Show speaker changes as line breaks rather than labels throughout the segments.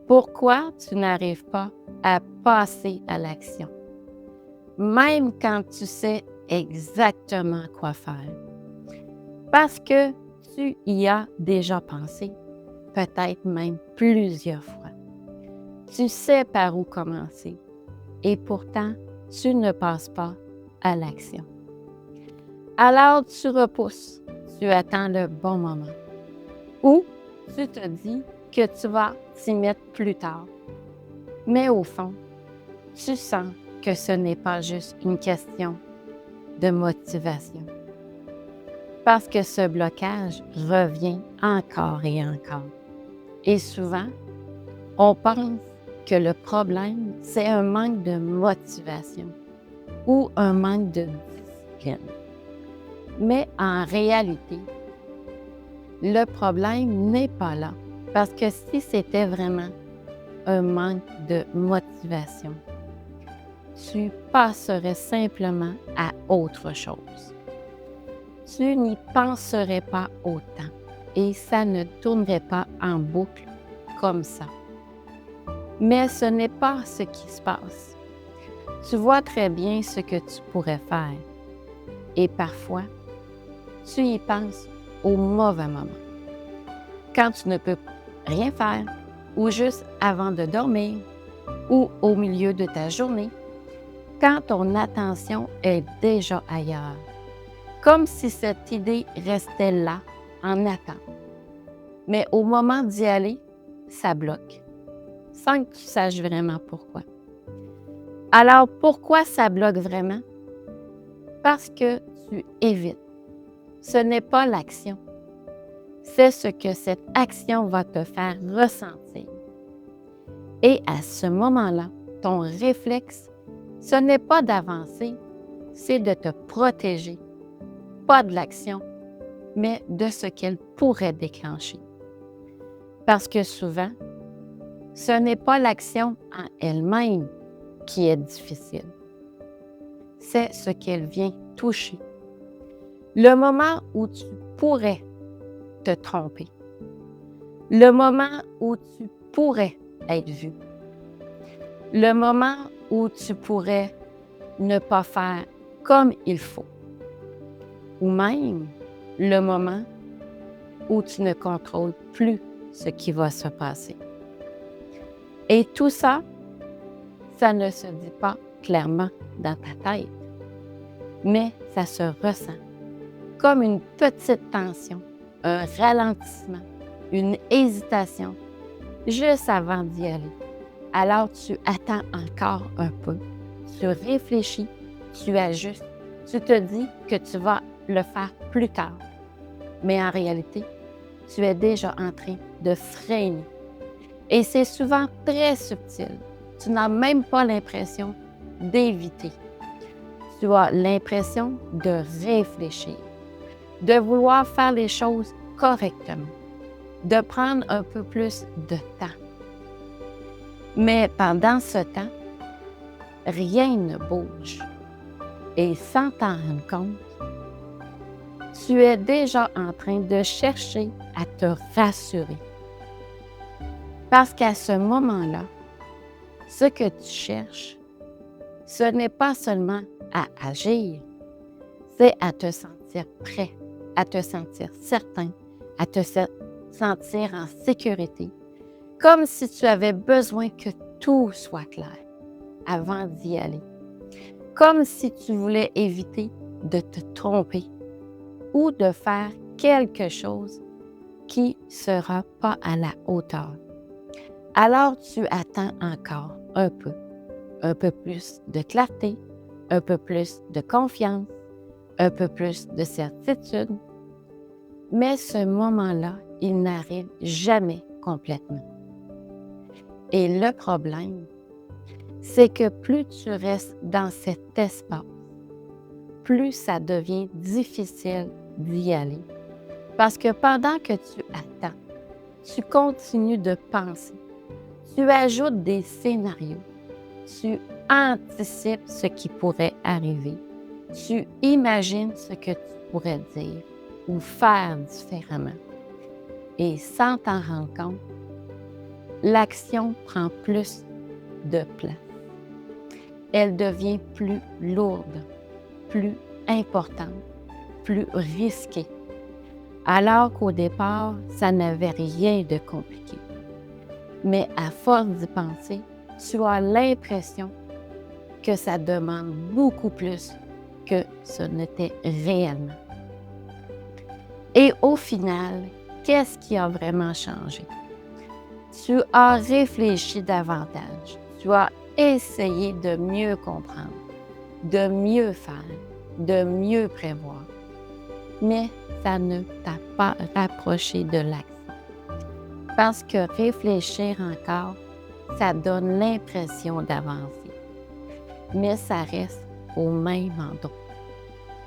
Pourquoi tu n'arrives pas à passer à l'action, même quand tu sais exactement quoi faire? Parce que tu y as déjà pensé, peut-être même plusieurs fois. Tu sais par où commencer et pourtant, tu ne passes pas à l'action. Alors tu repousses, tu attends le bon moment ou tu te dis que tu vas t'y mettre plus tard. Mais au fond, tu sens que ce n'est pas juste une question de motivation. Parce que ce blocage revient encore et encore. Et souvent, on pense que le problème, c'est un manque de motivation ou un manque de discipline. Mais en réalité, le problème n'est pas là. Parce que si c'était vraiment un manque de motivation, tu passerais simplement à autre chose. Tu n'y penserais pas autant et ça ne tournerait pas en boucle comme ça. Mais ce n'est pas ce qui se passe. Tu vois très bien ce que tu pourrais faire et parfois, tu y penses au mauvais moment. Quand tu ne peux rien faire ou juste avant de dormir ou au milieu de ta journée, quand ton attention est déjà ailleurs. Comme si cette idée restait là, en attente. Mais au moment d'y aller, ça bloque, sans que tu saches vraiment pourquoi. Alors, pourquoi ça bloque vraiment? Parce que tu évites. Ce n'est pas l'action. C'est ce que cette action va te faire ressentir. Et à ce moment-là, ton réflexe, ce n'est pas d'avancer, c'est de te protéger. Pas de l'action, mais de ce qu'elle pourrait déclencher. Parce que souvent, ce n'est pas l'action en elle-même qui est difficile. C'est ce qu'elle vient toucher. Le moment où tu pourrais te tromper. Le moment où tu pourrais être vu. Le moment où tu pourrais ne pas faire comme il faut. Ou même le moment où tu ne contrôles plus ce qui va se passer. Et tout ça, ça ne se dit pas clairement dans ta tête, mais ça se ressent comme une petite tension, un ralentissement, une hésitation, juste avant d'y aller. Alors tu attends encore un peu, tu réfléchis, tu ajustes, tu te dis que tu vas le faire plus tard. Mais en réalité, tu es déjà en train de freiner. Et c'est souvent très subtil. Tu n'as même pas l'impression d'éviter. Tu as l'impression de réfléchir, de vouloir faire les choses correctement, de prendre un peu plus de temps. Mais pendant ce temps, rien ne bouge. Et sans t'en rendre compte, tu es déjà en train de chercher à te rassurer. Parce qu'à ce moment-là, ce que tu cherches, ce n'est pas seulement à agir, c'est à te sentir prêt, à te sentir certain, à te sentir en sécurité, comme si tu avais besoin que tout soit clair avant d'y aller, comme si tu voulais éviter de te tromper ou de faire quelque chose qui ne sera pas à la hauteur. Alors tu attends encore un peu plus de clarté, un peu plus de confiance, un peu plus de certitude. Mais ce moment-là, il n'arrive jamais complètement. Et le problème, c'est que plus tu restes dans cet espace, plus ça devient difficile d'y aller. Parce que pendant que tu attends, tu continues de penser, tu ajoutes des scénarios, tu anticipes ce qui pourrait arriver, tu imagines ce que tu pourrais dire ou faire différemment. Et sans t'en rendre compte, l'action prend plus de place. Elle devient plus lourde, plus importante, plus risquée. Alors qu'au départ, ça n'avait rien de compliqué. Mais à force d'y penser, tu as l'impression que ça demande beaucoup plus que ce n'était réellement. Et au final, qu'est-ce qui a vraiment changé? Tu as réfléchi davantage. Tu as essayé de mieux comprendre, de mieux faire, de mieux prévoir. Mais ça ne t'a pas rapproché de l'action. Parce que réfléchir encore, ça donne l'impression d'avancer. Mais ça reste au même endroit.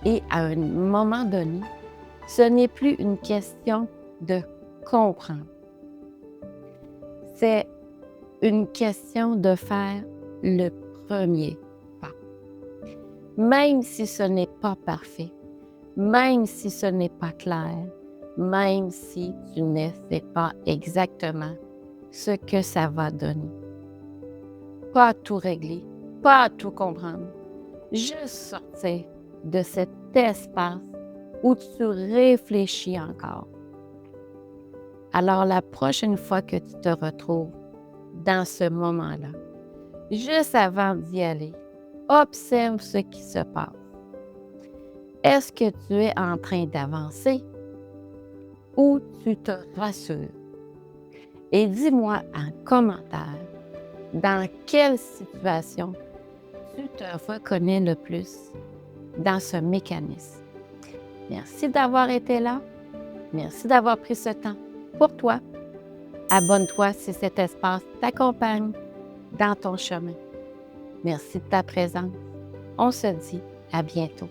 Et à un moment donné, ce n'est plus une question de comprendre. C'est une question de faire le premier pas. Même si ce n'est pas parfait, même si ce n'est pas clair, même si tu ne sais pas exactement ce que ça va donner. Pas tout régler, pas tout comprendre, juste sortir de cet espace où tu réfléchis encore. Alors la prochaine fois que tu te retrouves dans ce moment-là, juste avant d'y aller, observe ce qui se passe. Est-ce que tu es en train d'avancer ou tu te rassures? Et dis-moi en commentaire dans quelle situation tu te reconnais le plus dans ce mécanisme. Merci d'avoir été là. Merci d'avoir pris ce temps pour toi. Abonne-toi si cet espace t'accompagne dans ton chemin. Merci de ta présence. On se dit à bientôt.